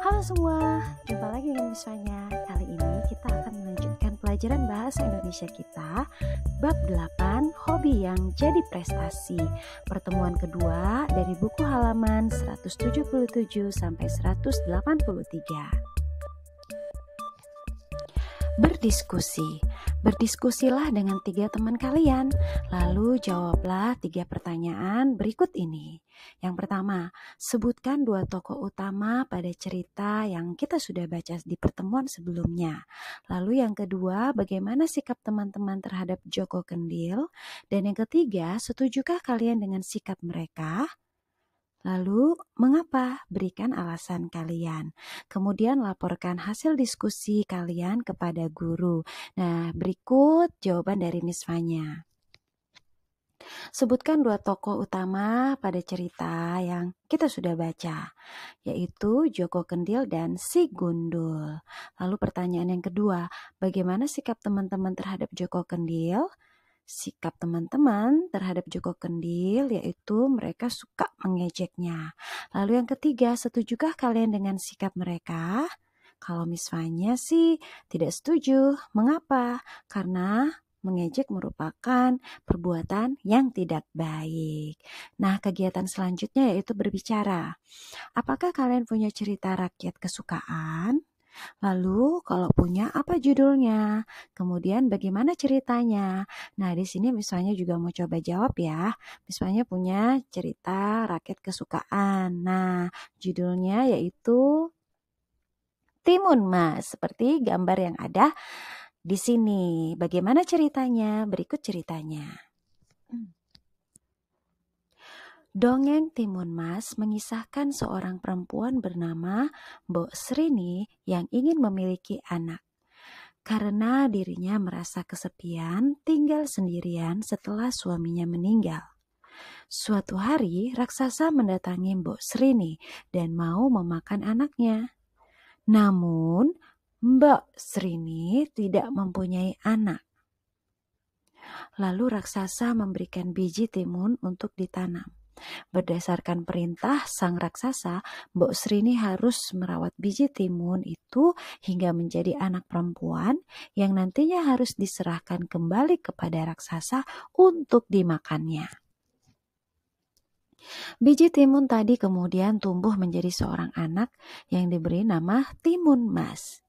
Halo semua, jumpa lagi dengan Miss Fanya. Kali ini kita akan melanjutkan pelajaran bahasa Indonesia kita bab 8, hobi yang jadi prestasi. Pertemuan kedua dari buku halaman 177 sampai 183. Berdiskusi. Berdiskusilah dengan 3 teman kalian, lalu jawablah 3 pertanyaan berikut ini. Yang pertama, sebutkan 2 tokoh utama pada cerita yang kita sudah baca di pertemuan sebelumnya. Lalu yang kedua, bagaimana sikap teman-teman terhadap Joko Kendil? Dan yang ketiga, setujukah kalian dengan sikap mereka? Lalu, mengapa? Berikan alasan kalian. Kemudian laporkan hasil diskusi kalian kepada guru. Nah, berikut jawaban dari Miss Fanya. Sebutkan 2 tokoh utama pada cerita yang kita sudah baca, yaitu Joko Kendil dan Si Gundul. Lalu pertanyaan yang kedua, bagaimana sikap teman-teman terhadap Joko Kendil? Sikap teman-teman terhadap Joko Kendil yaitu mereka suka mengejeknya. Lalu yang ketiga, setujukah kalian dengan sikap mereka? Kalau Miss Fanya sih tidak setuju. Mengapa? Karena mengejek merupakan perbuatan yang tidak baik. Nah, kegiatan selanjutnya yaitu berbicara. Apakah kalian punya cerita rakyat kesukaan? Lalu kalau punya apa judulnya? Kemudian bagaimana ceritanya? Nah, di sini misalnya juga mau coba jawab ya. Misalnya punya cerita rakyat kesukaan. Nah, judulnya yaitu Timun Mas, seperti gambar yang ada di sini. Bagaimana ceritanya? Berikut ceritanya. Dongeng Timun Mas mengisahkan seorang perempuan bernama Mbok Srini yang ingin memiliki anak. Karena dirinya merasa kesepian, tinggal sendirian setelah suaminya meninggal. Suatu hari, raksasa mendatangi Mbok Srini dan mau memakan anaknya. Namun, Mbok Srini tidak mempunyai anak. Lalu raksasa memberikan biji timun untuk ditanam. Berdasarkan perintah sang raksasa, Mbok Srini harus merawat biji timun itu hingga menjadi anak perempuan yang nantinya harus diserahkan kembali kepada raksasa untuk dimakannya. Biji timun tadi kemudian tumbuh menjadi seorang anak yang diberi nama Timun Mas.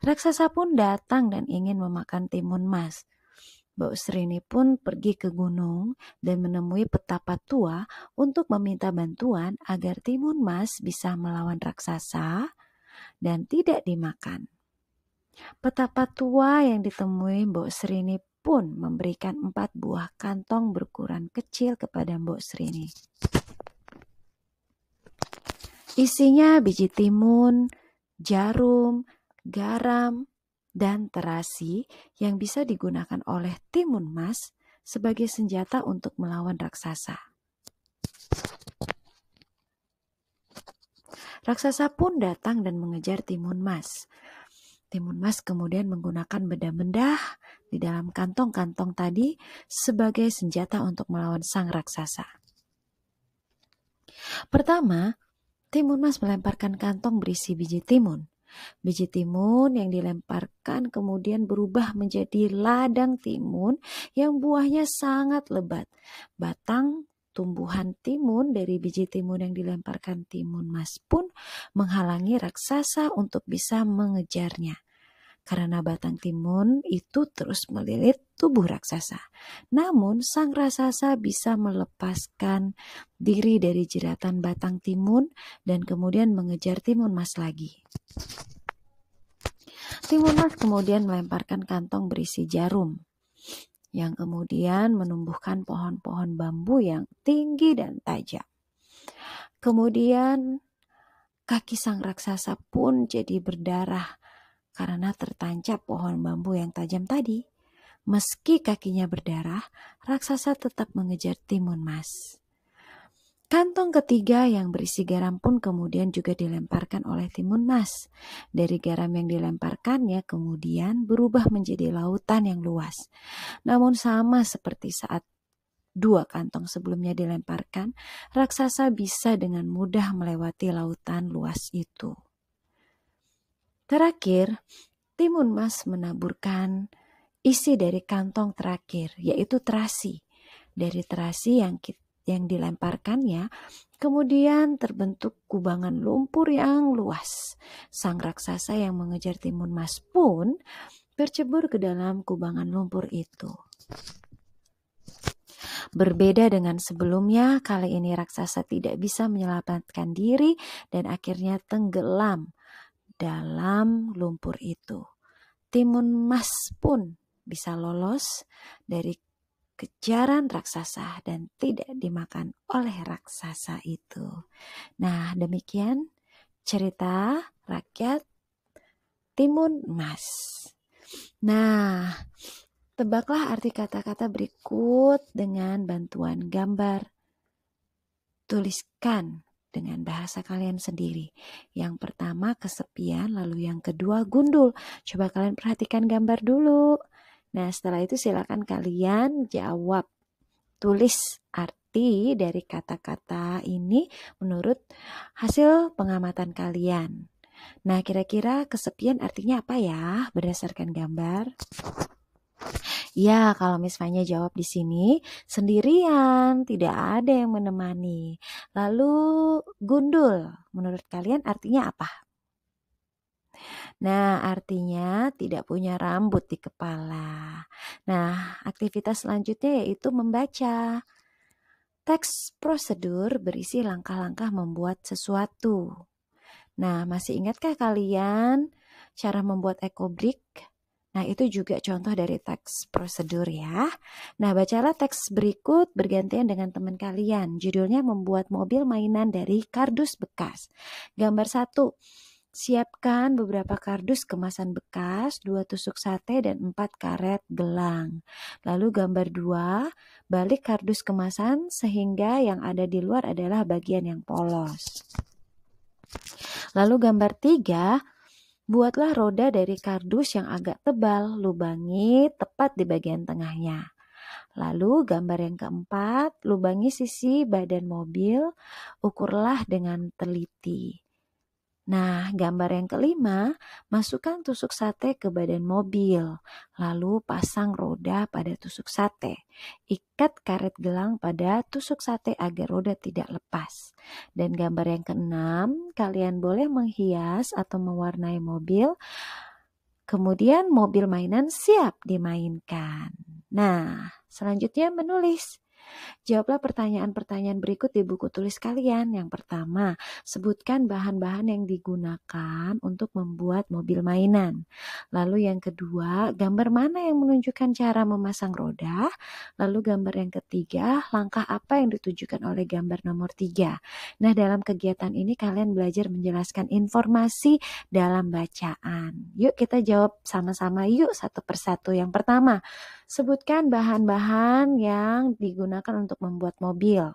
Raksasa pun datang dan ingin memakan Timun Mas. Mbok Srini pun pergi ke gunung dan menemui petapa tua untuk meminta bantuan agar Timun Mas bisa melawan raksasa dan tidak dimakan. Petapa tua yang ditemui Mbok Srini pun memberikan 4 buah kantong berukuran kecil kepada Mbok Srini. Isinya biji timun, jarum, garam, dan terasi yang bisa digunakan oleh Timun Mas sebagai senjata untuk melawan raksasa. Raksasa pun datang dan mengejar Timun Mas. Timun Mas kemudian menggunakan benda-benda di dalam kantong-kantong tadi sebagai senjata untuk melawan sang raksasa. Pertama, Timun Mas melemparkan kantong berisi biji timun. Biji timun yang dilemparkan kemudian berubah menjadi ladang timun yang buahnya sangat lebat. Batang tumbuhan timun dari biji timun yang dilemparkan Timun Mas pun menghalangi raksasa untuk bisa mengejarnya. Karena batang timun itu terus melilit tubuh raksasa. Namun sang raksasa bisa melepaskan diri dari jeratan batang timun dan kemudian mengejar Timun Mas lagi. Timun Mas kemudian melemparkan kantong berisi jarum yang kemudian menumbuhkan pohon-pohon bambu yang tinggi dan tajam. Kemudian kaki sang raksasa pun jadi berdarah karena tertancap pohon bambu yang tajam tadi. Meski kakinya berdarah, raksasa tetap mengejar Timun Mas. Kantong ketiga yang berisi garam pun kemudian juga dilemparkan oleh Timun Mas. Dari garam yang dilemparkannya kemudian berubah menjadi lautan yang luas. Namun sama seperti saat 2 kantong sebelumnya dilemparkan, raksasa bisa dengan mudah melewati lautan luas itu. Terakhir, Timun Mas menaburkan isi dari kantong terakhir, yaitu terasi. Dari terasi yang dilemparkannya, kemudian terbentuk kubangan lumpur yang luas. Sang raksasa yang mengejar Timun Mas pun bercebur ke dalam kubangan lumpur itu. Berbeda dengan sebelumnya, kali ini raksasa tidak bisa menyelamatkan diri dan akhirnya tenggelam dalam lumpur itu. Timun Mas pun bisa lolos dari kejaran raksasa dan tidak dimakan oleh raksasa itu. Nah, demikian cerita rakyat Timun Mas. Nah, tebaklah arti kata-kata berikut dengan bantuan gambar. Tuliskan dengan bahasa kalian sendiri. Yang pertama kesepian, lalu yang kedua gundul. Coba kalian perhatikan gambar dulu. Nah, setelah itu silakan kalian jawab. Tulis arti dari kata-kata ini menurut hasil pengamatan kalian. Nah, kira-kira kesepian artinya apa ya berdasarkan gambar? Ya, kalau Miss Fanya jawab di sini sendirian, tidak ada yang menemani. Lalu gundul, menurut kalian artinya apa? Nah, artinya tidak punya rambut di kepala. Nah, aktivitas selanjutnya yaitu membaca. Teks prosedur berisi langkah-langkah membuat sesuatu. Nah, masih ingatkah kalian cara membuat ekobrik? Nah, itu juga contoh dari teks prosedur ya. Nah, bacalah teks berikut bergantian dengan teman kalian. Judulnya membuat mobil mainan dari kardus bekas. Gambar 1. Siapkan beberapa kardus kemasan bekas, 2 tusuk sate, dan 4 karet gelang. Lalu gambar 2, balik kardus kemasan sehingga yang ada di luar adalah bagian yang polos. Lalu gambar 3, buatlah roda dari kardus yang agak tebal, lubangi tepat di bagian tengahnya. Lalu gambar yang keempat, lubangi sisi badan mobil, ukurlah dengan teliti. Nah, gambar yang kelima, masukkan tusuk sate ke badan mobil, lalu pasang roda pada tusuk sate. Ikat karet gelang pada tusuk sate agar roda tidak lepas. Dan gambar yang keenam, kalian boleh menghias atau mewarnai mobil, kemudian mobil mainan siap dimainkan. Nah, selanjutnya menulis. Jawablah pertanyaan-pertanyaan berikut di buku tulis kalian. Yang pertama, sebutkan bahan-bahan yang digunakan untuk membuat mobil mainan. Lalu yang kedua, gambar mana yang menunjukkan cara memasang roda. Lalu gambar yang ketiga, langkah apa yang ditujukan oleh gambar nomor 3. Nah, dalam kegiatan ini kalian belajar menjelaskan informasi dalam bacaan. Yuk kita jawab sama-sama yuk satu persatu. Yang pertama, sebutkan bahan-bahan yang digunakan untuk membuat mobil.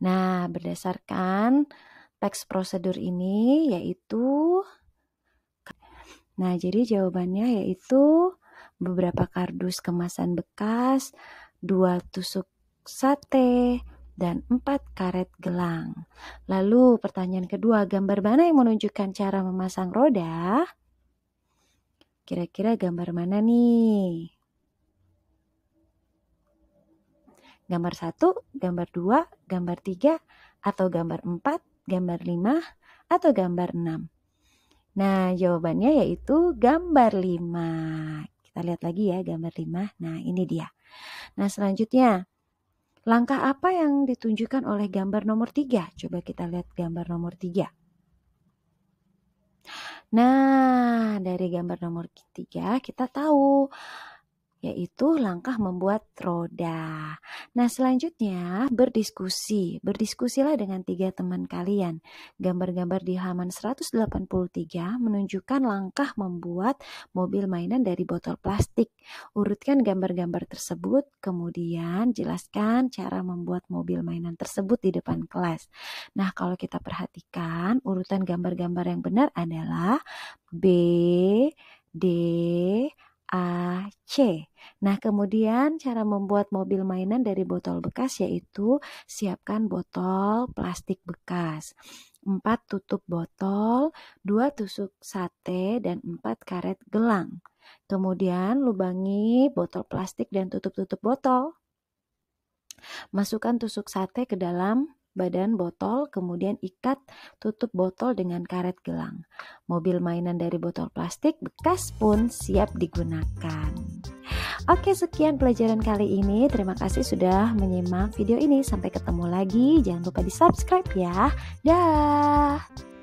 Nah, berdasarkan teks prosedur ini yaitu, nah jadi jawabannya yaitu beberapa kardus kemasan bekas, 2 tusuk sate, dan 4 karet gelang. Lalu pertanyaan kedua, gambar mana yang menunjukkan cara memasang roda? Kira-kira gambar mana nih? Gambar 1, gambar 2, gambar 3, atau gambar 4, gambar 5, atau gambar 6. Nah, jawabannya yaitu gambar 5. Kita lihat lagi ya gambar 5. Nah, ini dia. Nah, selanjutnya, langkah apa yang ditunjukkan oleh gambar nomor 3? Coba kita lihat gambar nomor 3. Nah, dari gambar nomor 3 kita tahu yaitu langkah membuat roda. Nah, selanjutnya berdiskusi. Berdiskusilah dengan 3 teman kalian. Gambar-gambar di halaman 183 menunjukkan langkah membuat mobil mainan dari botol plastik. Urutkan gambar-gambar tersebut, kemudian jelaskan cara membuat mobil mainan tersebut di depan kelas. Nah, kalau kita perhatikan, urutan gambar-gambar yang benar adalah B, D, A, C. Nah, kemudian cara membuat mobil mainan dari botol bekas yaitu siapkan botol plastik bekas, 4 tutup botol, 2 tusuk sate, dan 4 karet gelang. Kemudian lubangi botol plastik dan tutup-tutup botol. Masukkan tusuk sate ke dalam badan botol, kemudian ikat tutup botol dengan karet gelang. Mobil mainan dari botol plastik bekas pun siap digunakan. Oke, sekian pelajaran kali ini. Terima kasih sudah menyimak video ini. Sampai ketemu lagi. Jangan lupa di subscribe ya. Dah.